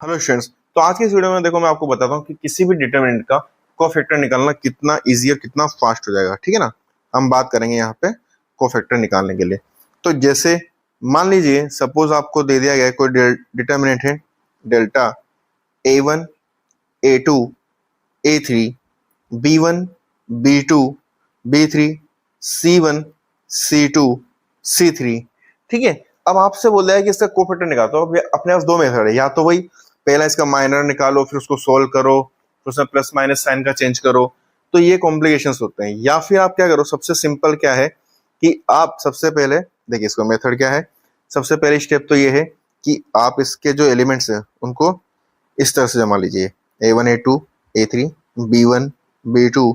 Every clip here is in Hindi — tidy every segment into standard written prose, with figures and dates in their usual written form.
Hello students. तो आज की इस वीडियो में देखो मैं आपको बताता हूँ कि किसी भी डिटरमिनेंट का कोफैक्टर निकालना कितना इजी और कितना फास्ट हो जाएगा। ठीक है ना। हम बात करेंगे यहाँ पे कोफैक्टर निकालने के लिए। तो जैसे मान लीजिए सपोज आपको दे दिया गया है कोई डिटरमिनेंट है delta A1 A2 A3 B1 B2 B3 C1 C2 C3। ठीक है। अब आपसे बोल रहा है कि इसका कोफैक्टर निकालो, तो अब अपने पास दो मेथड है। या तो वही पहला इसका माइनर निकालो, फिर उसको सोल्व करो, फिर उसमें प्लस माइनस साइन का चेंज करो, तो ये कॉम्प्लिकेशंस होते हैं। या फिर आप क्या करो, सबसे सिंपल क्या है कि आप सबसे पहले देखिए इसका मेथड क्या है। सबसे पहली स्टेप तो ये है कि आप इसके जो एलिमेंट्स हैं उनको इस तरह से जमा लीजिए। A1 A2 A3 B1 B2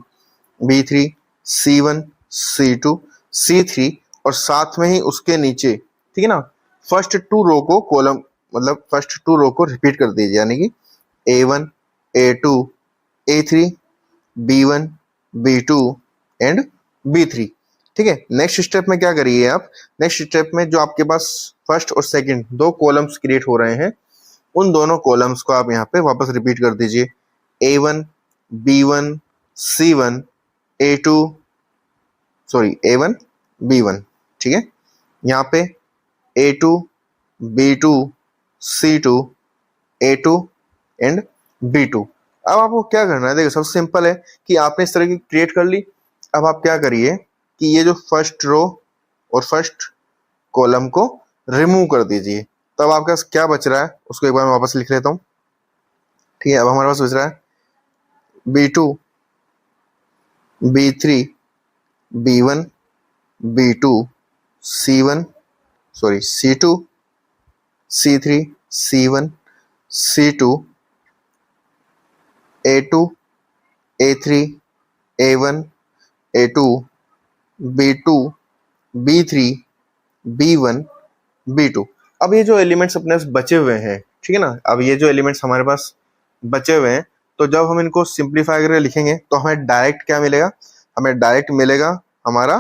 B3 C1 C2 C3 और साथ में ही उसके नीचे, ठीक है ना, फर्स्ट टू रो को कॉलम मतलब फर्स्ट टू रो को रिपीट कर दीजिए, यानी कि A1 A2 A3 B1 B2 and B3। ठीक है। नेक्स्ट स्टेप में क्या करिए आप, नेक्स्ट स्टेप में जो आपके पास फर्स्ट और सेकंड दो कॉलम्स क्रिएट हो रहे हैं उन दोनों कॉलम्स को आप यहाँ पे वापस रिपीट कर दीजिए। A1 B1 C1 A2 A1 B1। ठीक है। यहाँ पे A2 B2 C2 A2 and B2। अब आपको क्या करना है, देखो सबसे सिंपल है कि आपने इस तरह की क्रिएट कर ली। अब आप क्या करिए कि ये जो फर्स्ट रो और फर्स्ट कॉलम को रिमूव कर दीजिए। तब आपका क्या बच रहा है उसको एक बार मैं वापस लिख लेता हूँ। ठीक है। अब हमारे पास बच रहा है B2 B3 B1 B2 C1 C2 C3 C1 C2 A2 A3 A1 A2 B2 B3 B1 B2। अब ये जो एलिमेंट्स अपने पास बचे हुए हैं, ठीक है ना, अब ये जो एलिमेंट्स हमारे पास बचे हुए हैं, तो जब हम इनको सिंप्लीफाई करके लिखेंगे तो हमें डायरेक्ट क्या मिलेगा, हमें डायरेक्ट मिलेगा हमारा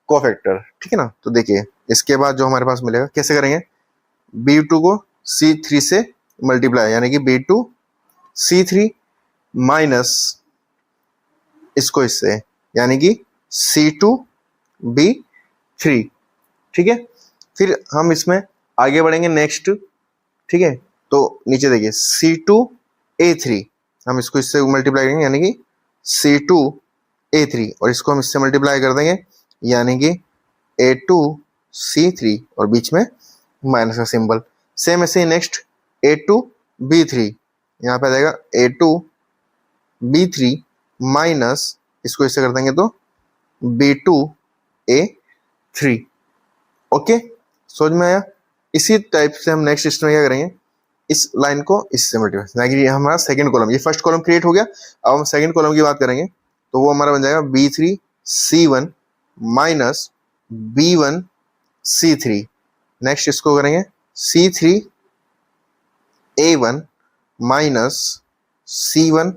कोफैक्टर। ठीक है ना। तो देखिए इसके बाद जो हमारे पास मिलेगा कैसे करेंगे, B2 को C3 से मल्टीप्लाई, यानी कि B2 C3 माइनस इसको इससे, यानी कि C2 B3। ठीक है। फिर हम इसमें आगे बढ़ेंगे नेक्स्ट। ठीक है। तो नीचे देखिए C2 A3, हम इसको इससे मल्टीप्लाई करेंगे यानी कि C2 A3 और इसको हम इससे मल्टीप्लाई कर देंगे यानी कि A2 C3 और बीच में माइनस का सिंबल। सेम ऐसे ही नेक्स्ट A2 B3, यहाँ पे आ जाएगा A2 B3 माइनस इसको इससे कर देंगे तो B2 A3। ओके, समझ में आया। इसी टाइप से हम नेक्स्ट स्टेप में क्या करेंगे, इस लाइन को इससे मल्टीप्लाई, ये हमारा सेकंड कॉलम, ये फर्स्ट कॉलम क्रिएट हो गया। अब हम सेकंड कॉलम की बात करेंगे तो वो हमारा बन जाएगा B3 C1 minus B1 C3। Next इसको करेंगे C3 A1 minus C1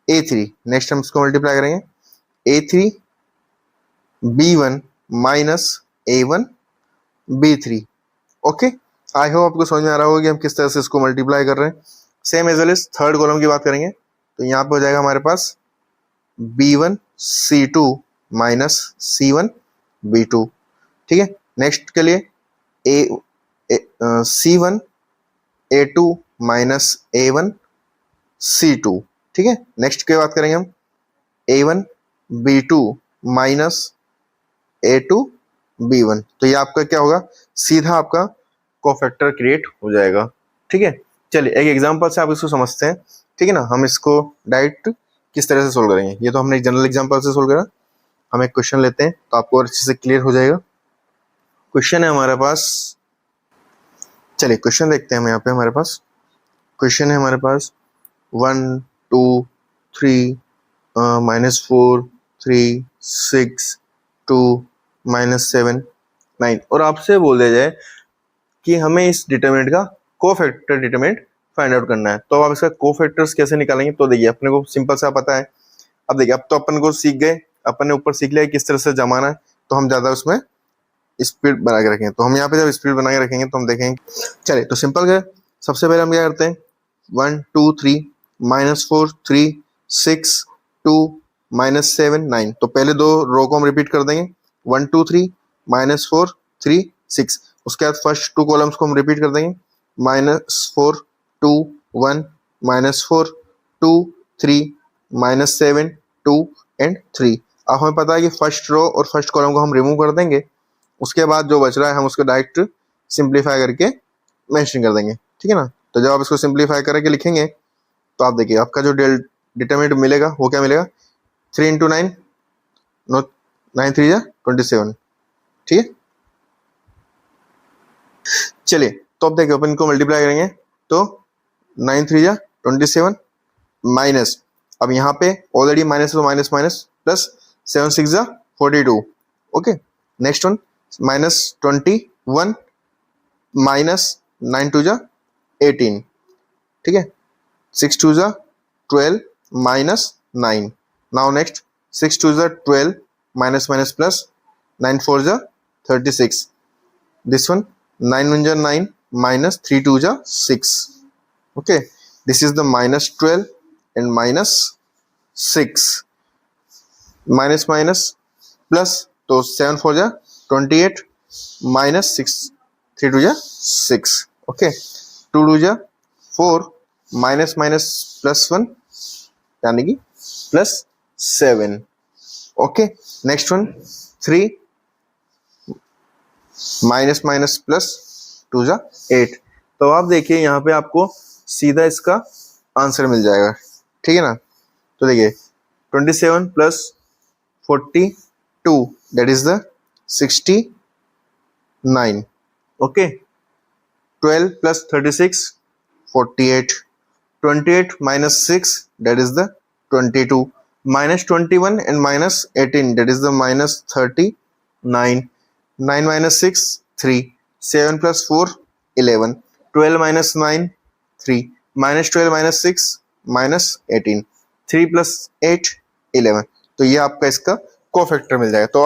A3। Next हम इसको मल्टीप्लाई करेंगे A3 B1 minus A1 B3। Okay, I hope आपको समझ में आ रहा होगा कि हम किस तरह से इसको मल्टीप्लाई कर रहे हैं। Same as well as third column की बात करेंगे तो यहाँ पे हो जाएगा हमारे पास B1 C2 minus C1 B2। ठीक है। नेक्स्ट के लिए C1 A2 minus A1 C2। ठीक है। नेक्स्ट की बात करेंगे हम A1 B2 minus A2 B1। तो ये आपका क्या होगा, सीधा आपका कोफैक्टर क्रिएट हो जाएगा। ठीक है। चलिए एक एग्जांपल से आप इसको समझते हैं। ठीक है ना। हम इसको डायरेक्ट किस तरह से सोल्व करेंगे, ये तो हमने एक जनरल एग्जांपल से सोल्व करा। हम एक क्वेश्चन लेते हैं तो आपको और अच्छे से क्लियर हो जाएगा। क्वेश्चन है हमारे पास, चलिए क्वेश्चन देखते हैं हम। यहाँ पे हमारे पास क्वेश्चन है हमारे पास 1 2 3 -4 3 6 2 -7 9 और आपसे बोल दिया जाए कि हमें इस डिटरमिनेंट का कोफैक्टर डिटरमिनेंट फाइंड आउट करना है। तो आप इसका कोफैक्टर्स कैसे निकालेंगे, तो देखिए अपने को सिंपल सा पता है। अब देखिए अब तो अपन को सीख गए, अपन ने ऊपर सीख लिया किस तरह से जमाना है, तो हम ज्यादा उसमें स्पीड बना के रखेंगे। तो हम यहाँ पे जब स्पीड बना के रखेंगे तो हम देखेंगे, चलिए तो सिंपल है सबसे पहले हम क्या करते हैं, 1 2 3 -4 3 6 2 -7 9। तो पहले दो रो को हम रिपीट कर देंगे, 1 2 3 -4 3 6। उसके बाद फर्स्ट टू कॉलम्स को हम रिपीट कर देंगे, -4 2 1 -4 2 3 -7 2 एंड 3। अब हमें पता है कि फर्स्ट रो और फर्स्ट कॉलम को हम रिमूव कर देंगे, उसके बाद जो बच रहा है हम उसको डायरेक्ट सिंप्लीफाई करके मेंशन कर देंगे, ठीक है ना। तो जब आप इसको सिंप्लीफाई करके लिखेंगे तो आप देखिए आपका जो डिटरमिनेंट मिलेगा वो क्या मिलेगा, 3 इंटू 9 नो 9 3 या 27, ठीक है। चलिए तो अब देखिए अपन को मल्टीप्लाई करेंगे तो 9 3 या 27 माइनस, अब यहाँ पे ऑलरेडी माइनस तो माइनस माइनस प्लस 7 6 या 42। ओके, नेक्स्ट वन -21 माइनस 9 2 या 18, ठीक है। 6 2 या 12 माइनस 9। नाउ नेक्स्ट 6 2 या 12 माइनस माइनस प्लस 9 4 या 36। दिस वन 9 1 या 9 minus 3 2 ja 6. Okay, this is the -12 and -6, minus minus plus, तो 7 4 ja 28 minus 6 3 2 ja 6. Okay, 2 2 ja 4 minus minus plus 1 यानी कि +7. Okay, next one 3 minus minus plus 2 जा 8। तो आप देखिए यहाँ पे आपको सीधा इसका आंसर मिल जाएगा, ठीक है ना। तो देखिए 27 plus 42 that is the 69। Okay, 12 plus 36 48, 28 minus 6 that is the 22, -21 and -18 that is the -39, 9 minus 6 3, 7 plus 4 11, 12 minus 9 3, -12 minus 6 -18, 3 plus 8 11। तो ये आपका इसका कोफैक्टर मिल जाएगा। तो